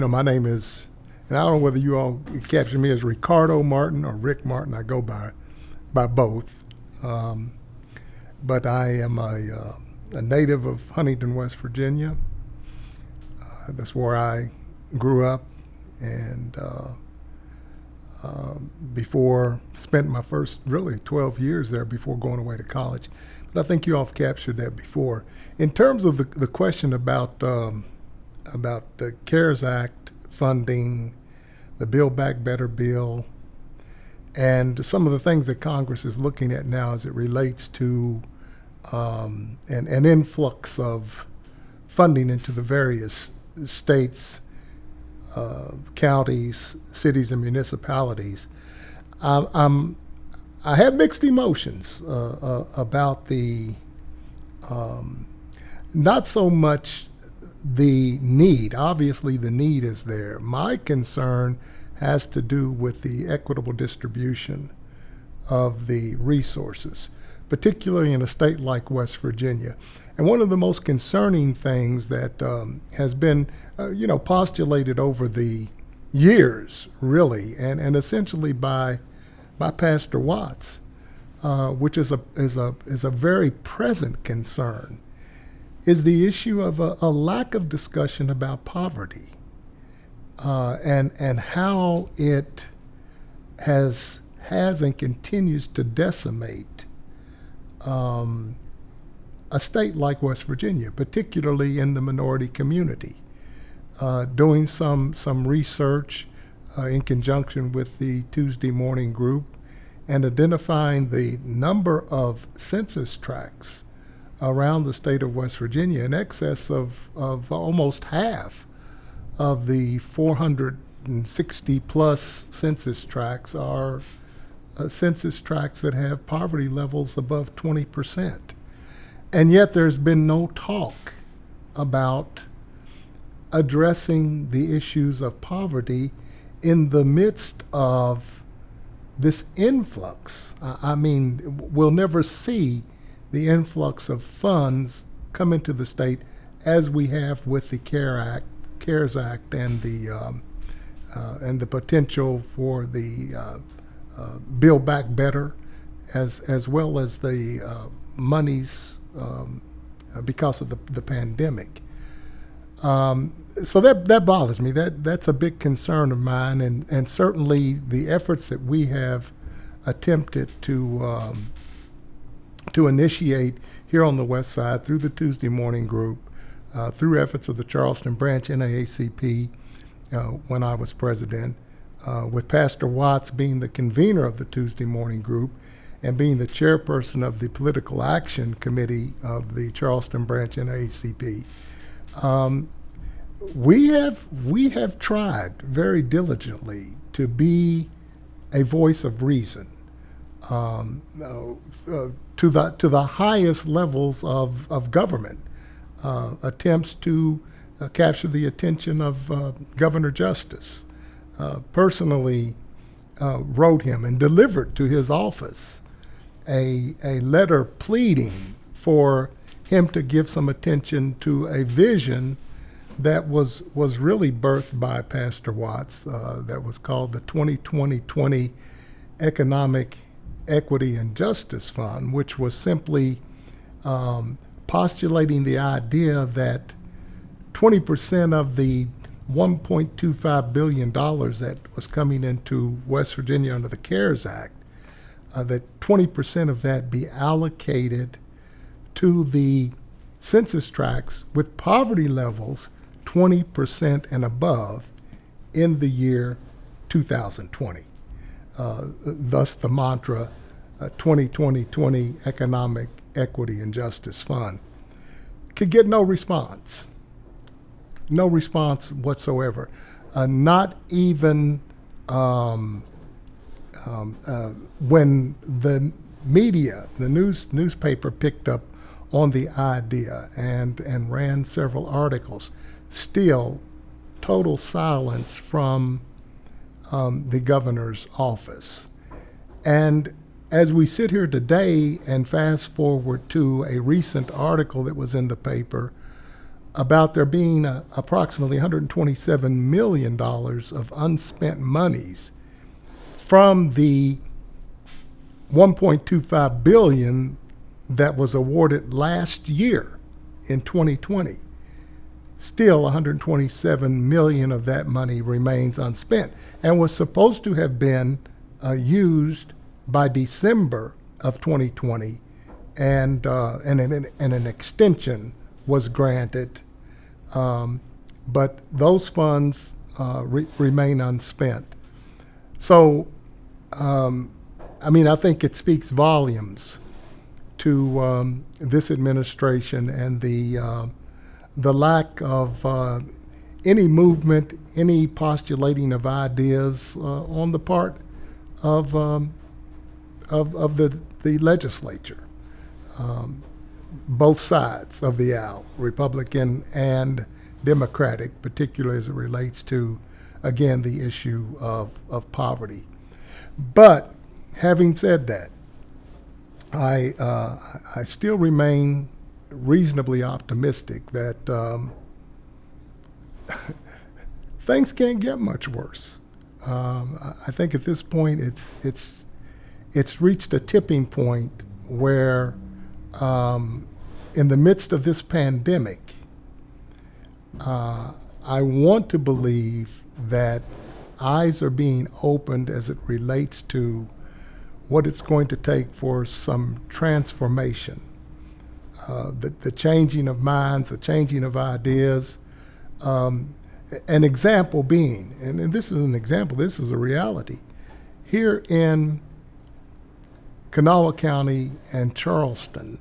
my name is, and I don't know whether you all capture me as Ricardo Martin or Rick Martin. I go by both. But I am a native of Huntington, West Virginia. That's where I grew up, and spent my first really 12 years there before going away to college. But I think you all have captured that before. In terms of the question about the CARES Act funding, the Build Back Better bill, and some of the things that Congress is looking at now as it relates to an influx of funding into the various states, counties, cities, and municipalities. I have mixed emotions about the not so much the need. Obviously, the need is there. My concern has to do with the equitable distribution of the resources, particularly in a state like West Virginia. And one of the most concerning things that has been, postulated over the years, really, and essentially by Pastor Watts, which is a very present concern, is the issue of a lack of discussion about poverty, and how it has and continues to decimate a state like West Virginia, particularly in the minority community. Doing some research in conjunction with the Tuesday Morning Group and identifying the number of census tracts around the state of West Virginia, in excess of almost half of the 460 plus census tracts are census tracts that have poverty levels above 20%. And yet there's been no talk about addressing the issues of poverty in the midst of this influx. I mean, we'll never see the influx of funds come into the state as we have with the CARES Act, and the potential for the Build Back Better, as well as the monies because of the pandemic. So that bothers me. That's a big concern of mine, and certainly the efforts that we have attempted to initiate here on the West Side through the Tuesday Morning Group, through efforts of the Charleston branch NAACP when I was president, with Pastor Watts being the convener of the Tuesday Morning Group and being the chairperson of the Political Action Committee of the Charleston branch NAACP. We have tried very diligently to be a voice of reason to the highest levels of government. Attempts to capture the attention of Governor Justice. Personally wrote him and delivered to his office a letter pleading for him to give some attention to a vision that was really birthed by Pastor Watts, that was called the 2020 Economic Equity and Justice Fund, which was simply postulating the idea that 20% of the $1.25 billion that was coming into West Virginia under the CARES Act, that 20% of that be allocated to the census tracts with poverty levels 20% and above in the year 2020. Thus the mantra, 2020 Economic Equity and Justice Fund. Could get no response whatsoever. Not even when the media, the newspaper picked up on the idea and ran several articles. Still, total silence from the governor's office. And as we sit here today and fast forward to a recent article that was in the paper about there being approximately $127 million of unspent monies from the $1.25 billion that was awarded last year in 2020. Still, $127 million of that money remains unspent and was supposed to have been used by December of 2020, and an extension was granted, but those funds remain unspent. So, I think it speaks volumes to this administration and the lack of any movement, any postulating of ideas on the part of the legislature, both sides of the aisle, Republican and Democratic, particularly as it relates to, again, the issue of poverty. But having said that, I still remain reasonably optimistic that things can't get much worse. I think at this point it's reached a tipping point where, in the midst of this pandemic, I want to believe that eyes are being opened as it relates to what it's going to take for some transformation. The changing of minds, the changing of ideas. An example being, and this is an example, this is a reality. Here in Kanawha County and Charleston,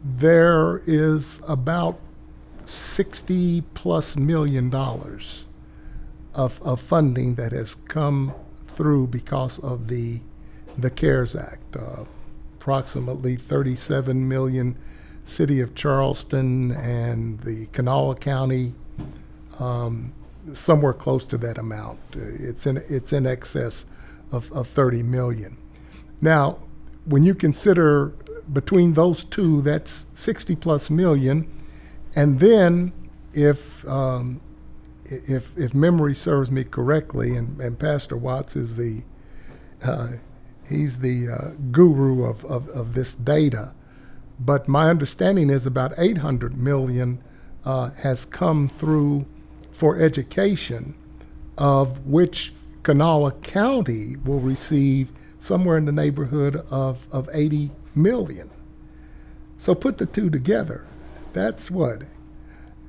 there is about $60+ million of funding that has come through because of the CARES Act. Approximately $37 million City of Charleston, and the Kanawha County somewhere close to that amount. It's in excess of $30 million. Now, when you consider between those two, that's $60+ million, and then if memory serves me correctly, and Pastor Watts is he's the guru of this data, but my understanding is about $800 million has come through for education, of which Kanawha County will receive somewhere in the neighborhood of $80 million. So put the two together. That's what?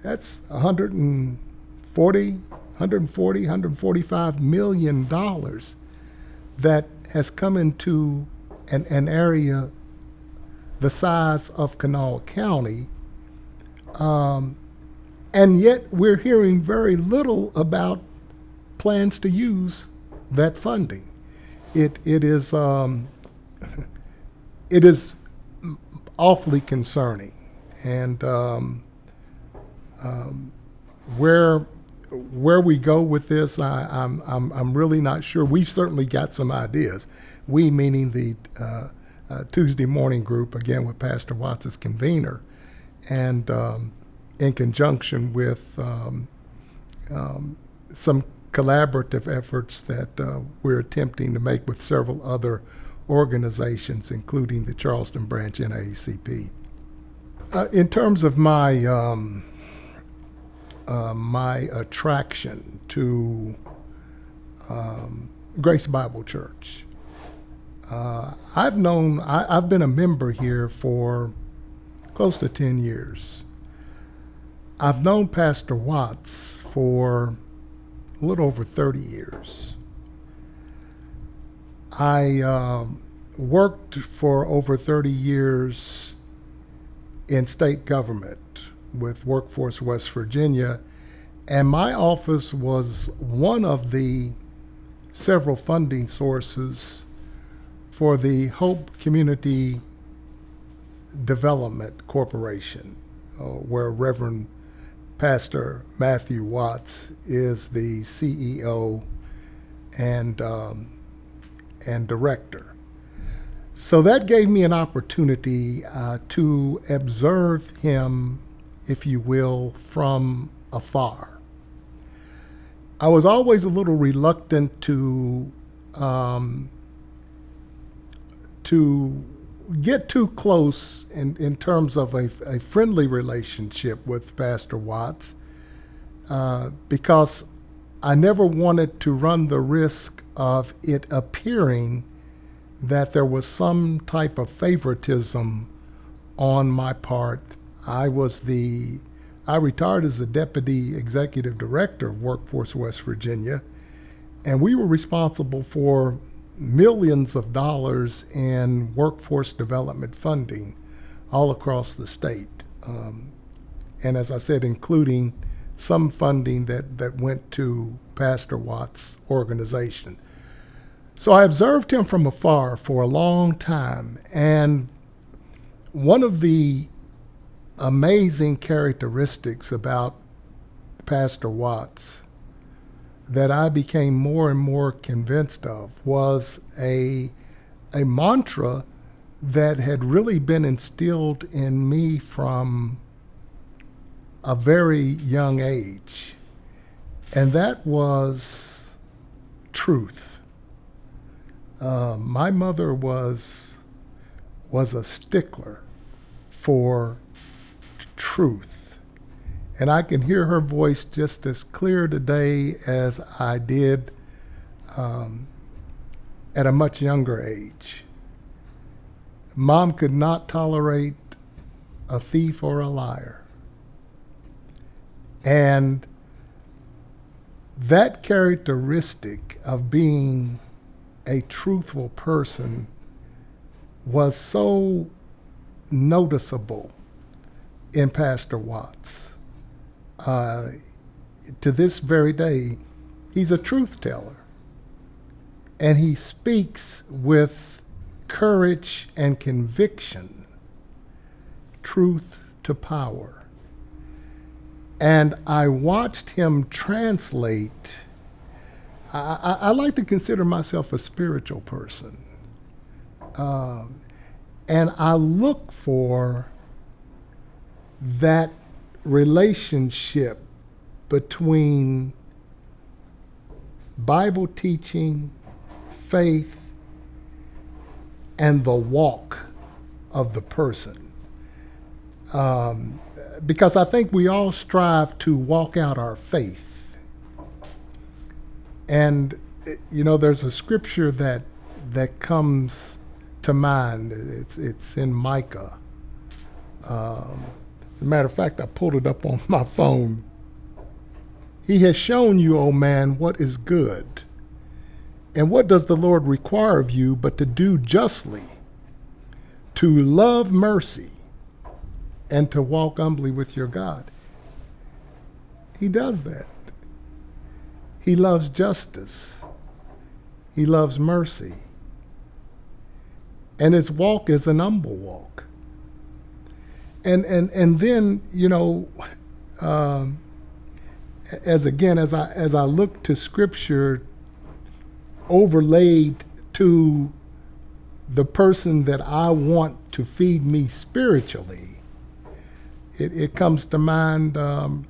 That's $145 million that has come into an area the size of Kanawha County, and yet we're hearing very little about plans to use that funding. It is awfully concerning, and where we go with this, I'm really not sure. We've certainly got some ideas. We, meaning the Tuesday morning group, again with Pastor Watts as convener, and in conjunction with some collaborative efforts that we're attempting to make with several other organizations, including the Charleston branch NAACP. In terms of my my attraction to Grace Bible Church, I've been a member here for close to 10 years. I've known Pastor Watts for a little over 30 years. I worked for over 30 years in state government with Workforce West Virginia, and my office was one of the several funding sources for the Hope Community Development Corporation, where Reverend Pastor Matthew Watts is the CEO and director. So that gave me an opportunity to observe him if you will, from afar. I was always a little reluctant to get too close in terms of a friendly relationship with Pastor Watts because I never wanted to run the risk of it appearing that there was some type of favoritism on my part. I retired as the Deputy Executive Director of Workforce West Virginia, and we were responsible for millions of dollars in workforce development funding all across the state. And as I said, including some funding that went to Pastor Watts' organization. So I observed him from afar for a long time, and one of the amazing characteristics about Pastor Watts that I became more and more convinced of was a mantra that had really been instilled in me from a very young age, and that was truth. My mother was a stickler for truth. And I can hear her voice just as clear today as I did at a much younger age. Mom could not tolerate a thief or a liar. And that characteristic of being a truthful person was so noticeable in Pastor Watts. To this very day, he's a truth teller. And he speaks with courage and conviction, truth to power. And I watched him translate. I like to consider myself a spiritual person. And I look for that relationship between Bible teaching, faith, and the walk of the person. Because I think we all strive to walk out our faith. And, there's a scripture that comes to mind. It's in Micah. As a matter of fact, I pulled it up on my phone. He has shown you, O man, what is good. And what does the Lord require of you but to do justly, to love mercy, and to walk humbly with your God? He does that. He loves justice. He loves mercy. And his walk is an humble walk. And then, as I look to Scripture overlaid to the person that I want to feed me spiritually, it comes to mind, when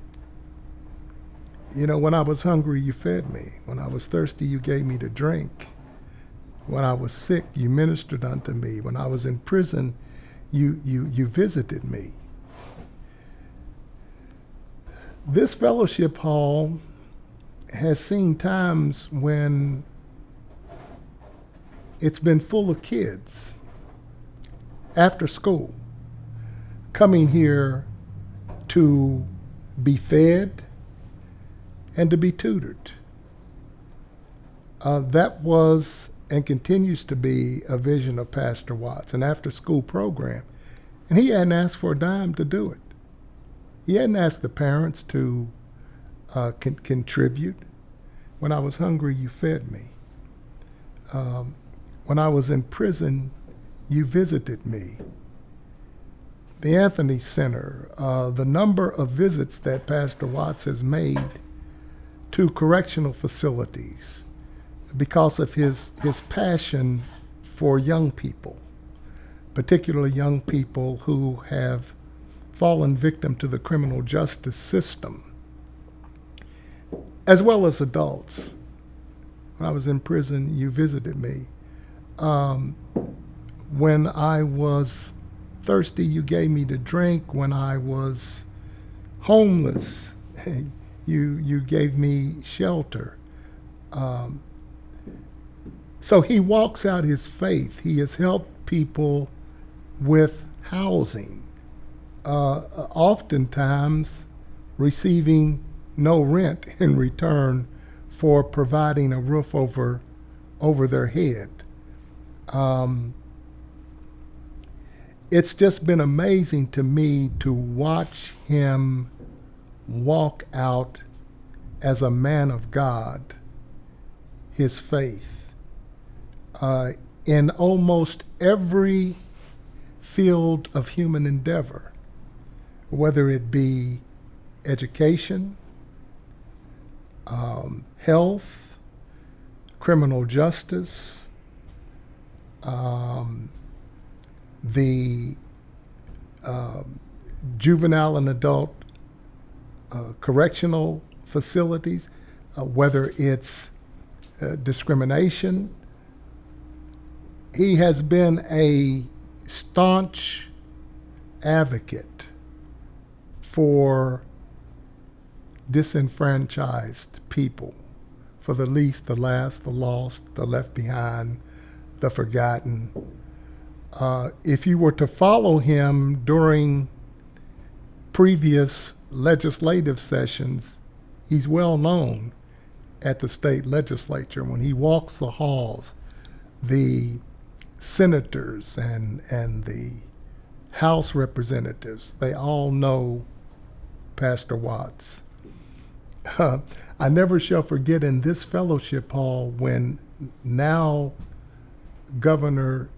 I was hungry, you fed me. When I was thirsty, you gave me to drink. When I was sick, you ministered unto me. When I was in prison, you visited me. This fellowship hall has seen times when it's been full of kids after school coming here to be fed and to be tutored. That was and continues to be a vision of Pastor Watts, an after-school program. And he hadn't asked for a dime to do it. He hadn't asked the parents to contribute. When I was hungry, you fed me. When I was in prison, you visited me. The Anthony Center, the number of visits that Pastor Watts has made to correctional facilities because of his passion for young people, particularly young people who have fallen victim to the criminal justice system, as well as adults. When I was in prison, you visited me. When I was thirsty, you gave me to drink. When I was homeless, you gave me shelter. So he walks out his faith. He has helped people with housing, oftentimes receiving no rent in return for providing a roof over their head. It's just been amazing to me to watch him walk out as a man of God, his faith, in almost every field of human endeavor, whether it be education, health, criminal justice, the juvenile and adult correctional facilities, whether it's discrimination. He has been a staunch advocate for disenfranchised people, for the least, the last, the lost, the left behind, the forgotten. If you were to follow him during previous legislative sessions, he's well known at the state legislature. When he walks the halls, the senators and the House representatives, they all know Pastor Watts. I never shall forget in this fellowship hall when now Governor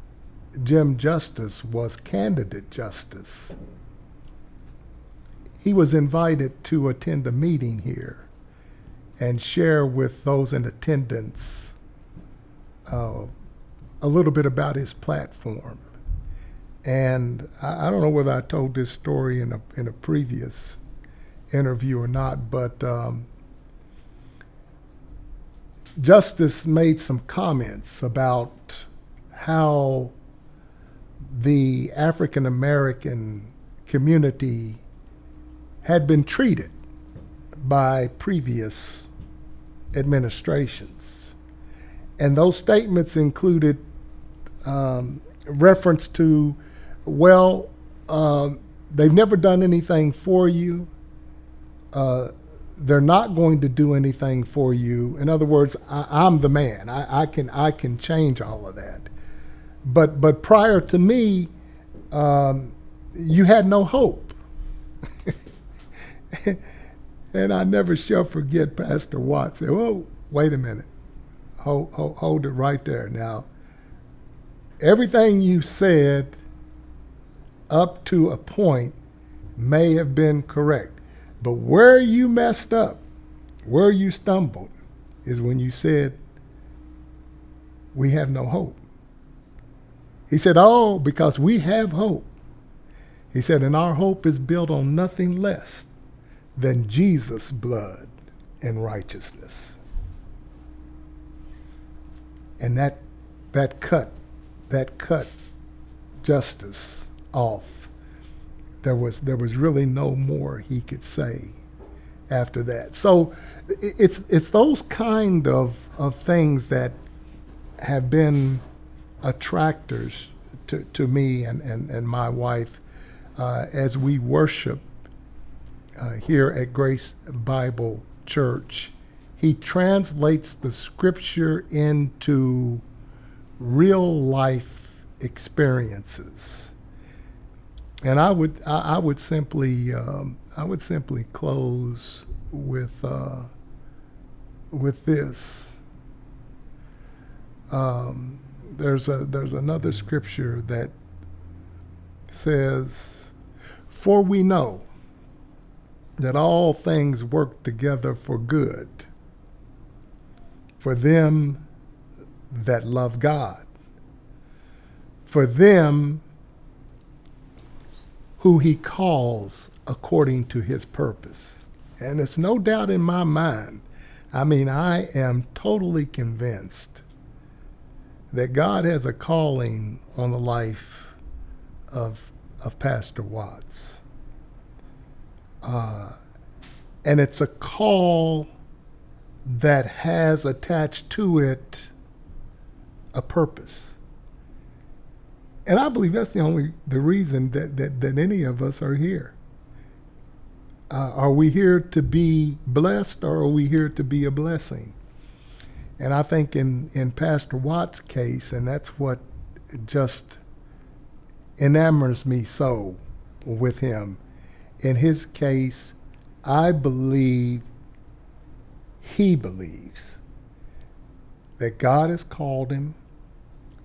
Jim Justice was candidate justice. He was invited to attend a meeting here and share with those in attendance a little bit about his platform. And I don't know whether I told this story in a previous interview or not, but Justice made some comments about how the African American community had been treated by previous administrations. And those statements included reference to, well, they've never done anything for you. They're not going to do anything for you. In other words, I'm the man. I can change all of that. But prior to me, you had no hope. And I never shall forget Pastor Watts said, "Whoa, wait a minute. Hold it right there. Now, everything you said up to a point may have been correct. But where you messed up, where you stumbled, is when you said, we have no hope." He said, "Oh, because we have hope." He said, "And our hope is built on nothing less than Jesus' blood and righteousness." And that cut Justice off. There was really no more he could say after that. So it's those kind of things that have been attractors to me and my wife as we worship here at Grace Bible Church. He translates the scripture into real life experiences. And I would simply close with this. There's another scripture that says, "For we know that all things work together for good for them that love God, for them who he calls according to his purpose. And it's no doubt in my mind. I mean, I am totally convinced that God has a calling on the life of Pastor Watts. And it's a call that has attached to it a purpose. And I believe that's the reason that any of us are here. Are we here to be blessed, or are we here to be a blessing? And I think in Pastor Watts' case, and that's what just enamors me so with him, in his case, I believe he believes that God has called him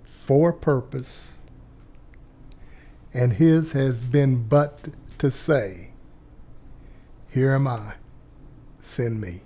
for a purpose, and his has been but to say, "Here am I, send me."